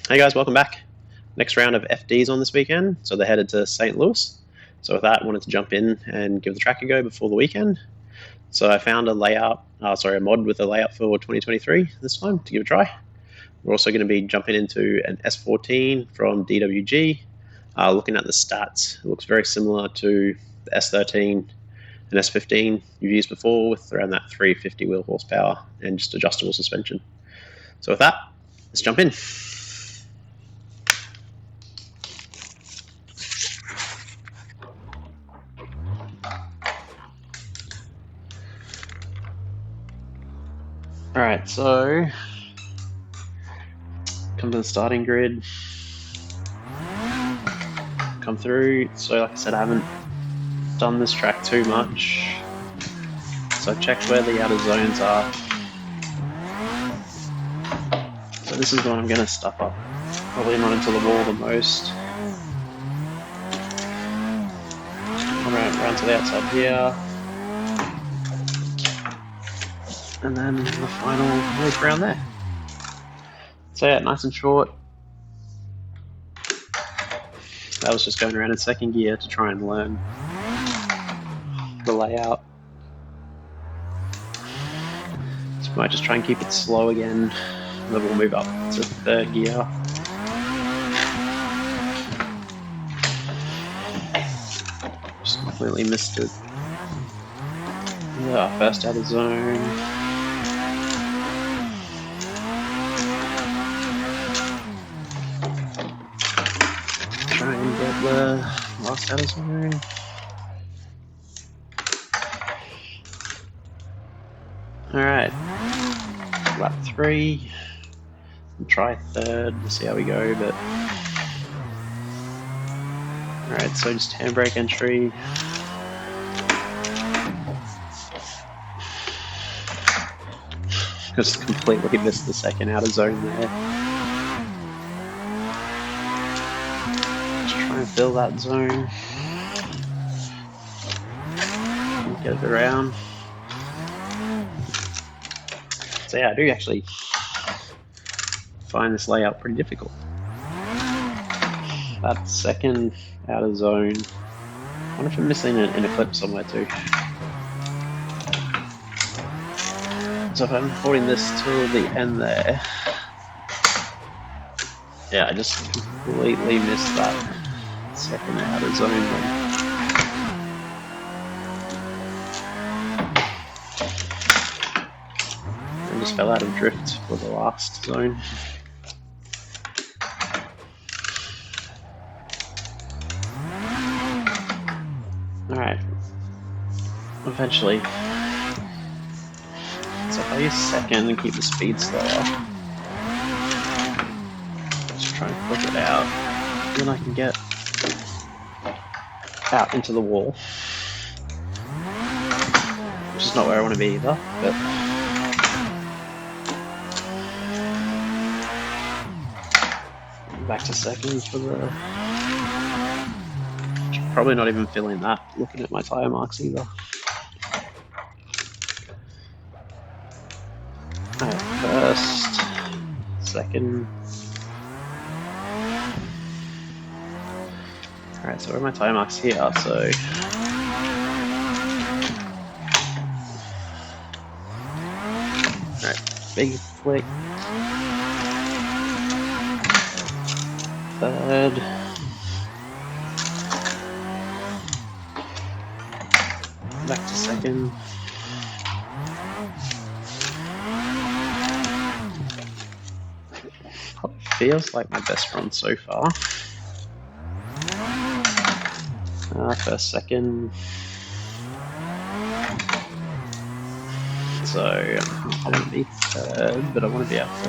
Hey guys, welcome back. Next round of FDs on this weekend, so they're headed to St. Louis. So with that, I wanted to jump in and give the track a go before the weekend. So I found a mod with a layout for 2023 this time to give it a try. We're also going to be jumping into an S14 from DWG. Looking at the stats, it looks very similar to the S13 and S15 you've used before, with around that 350 wheel horsepower and just adjustable suspension. So with that, let's jump in. Alright, so come to the starting grid, come through. So like I said, I haven't done this track too much, so I've checked where the outer zones are. So this is the one I'm going to stuff up, probably not into the wall the most. Around to the outside here, and then the final loop around there. So yeah, nice and short. That was just going around in second gear to try and learn the layout. So I might just try and keep it slow again, and then we'll move up to third gear. Just completely missed it. Yeah, first out of zone. Try and get the last out of zone. Alright, lap 3. We'll try third, we'll see how we go, but alright, so just handbrake entry. Just completely missed the second outer zone there. Just try and fill that zone. Get it around. So yeah, I do actually find this layout pretty difficult. That second outer zone, I wonder if I'm missing an eclipse somewhere too. So if I'm holding this till the end there, yeah, I just completely missed that second outer zone then. And just fell out of drift for the last zone. Alright, eventually. So if I use second and keep the speed slower, just try and flick it out, then I can get out into the wall, which is not where I want to be either, but back to second for the... Probably not even feeling that, looking at my tyre marks either. Alright, first, second. Alright, so where are my tyre marks here? So alright, big flick. Third. Back to second. Feels like my best run so far. First, second. So I want to be third, but I want to be able to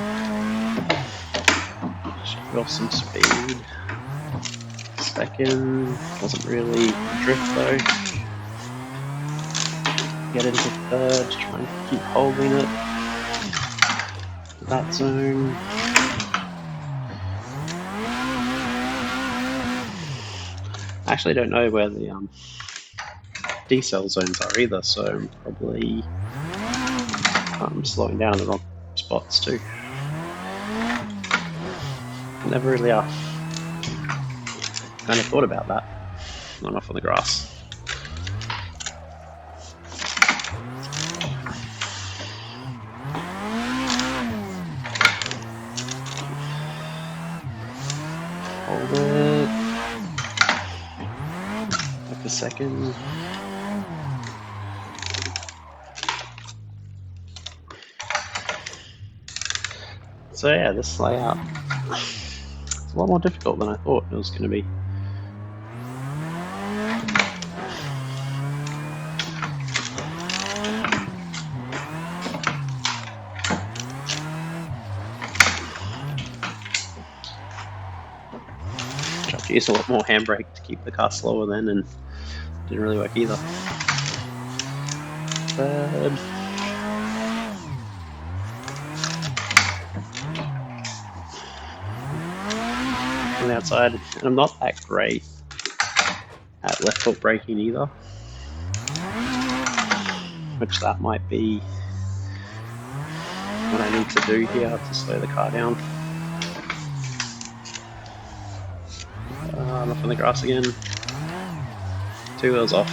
show off some speed. Second, wasn't really drift though. Get into third, try and keep holding it. That zone. I actually don't know where the decel zones are either, so I'm probably slowing down in the wrong spots too. Never really kind of thought about that. Not off on the grass. Hold it. Like a second. So yeah, this layout is a lot more difficult than I thought it was going to be. Tried to use a lot more handbrake to keep the car slower then, and didn't really work either. Third. On the outside, and I'm not that great at left foot braking either, which that might be what I need to do here to slow the car down. I'm off on the grass again. 2 wheels off.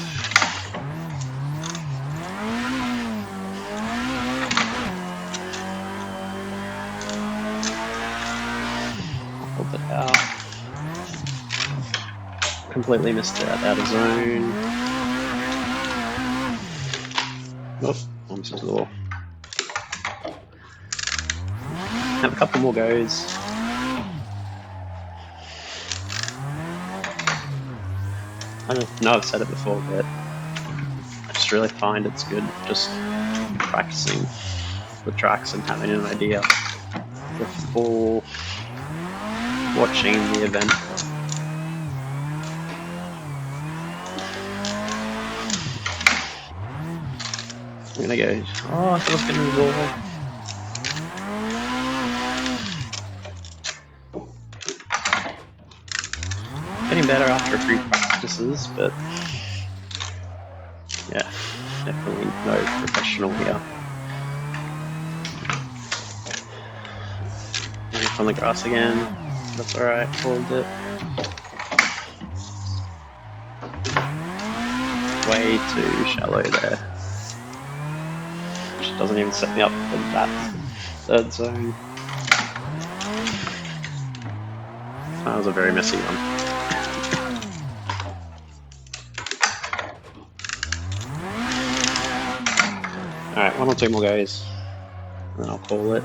Hold it out. Completely missed it out of zone. Oh, almost into the wall. Have a couple more goes. I don't know, I've said it before, but I just really find it's good just practicing the tracks and having an idea before watching the event. I'm gonna go, oh, I thought I was gonna wall. Getting better after a few practices, but yeah, definitely no professional here. Back on the grass again, that's alright, hold it. Way too shallow there. Which doesn't even set me up for that third zone. That was a very messy one. Alright, 1 or 2 more goes, and then I'll call it.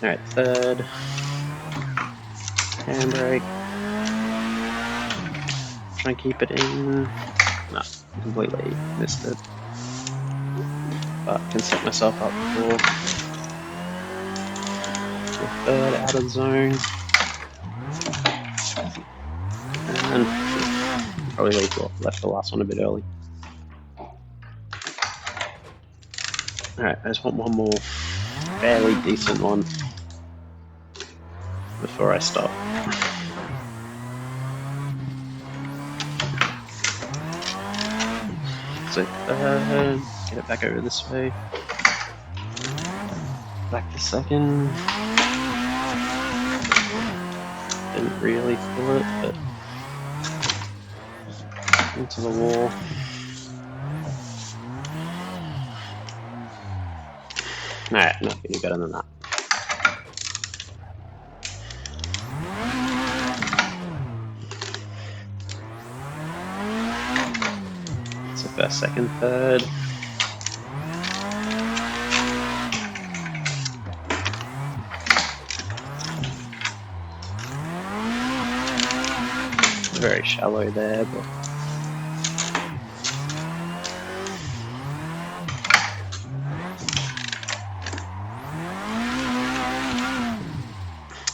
Alright, third. Handbrake. Try and keep it in. No, completely missed it. But can set myself up for the third out of zone. And probably left the last one a bit early. Alright, I just want one more fairly decent one before I stop. So, get it back over this way. Back to second. Didn't really feel it, but into the wall. Alright, not any better than that. So first, second, third. Very shallow there, but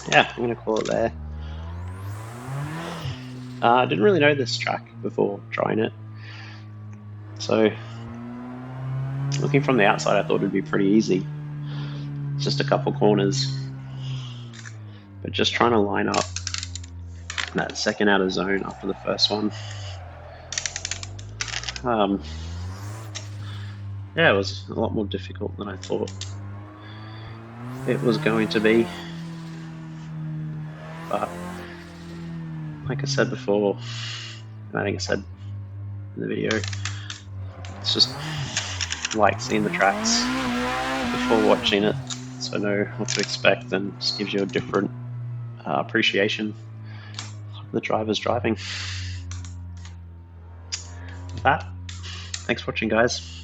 yeah, I'm gonna call it there. I didn't really know this track before trying it, so looking from the outside I thought it'd be pretty easy. It's just a couple corners, but just trying to line up that second out of zone after the first one. Yeah, it was a lot more difficult than I thought it was going to be. But like I said before, I think I said in the video, it's just like seeing the tracks before watching it, so I know what to expect, and just gives you a different appreciation of the driver's driving. With that, thanks for watching, guys.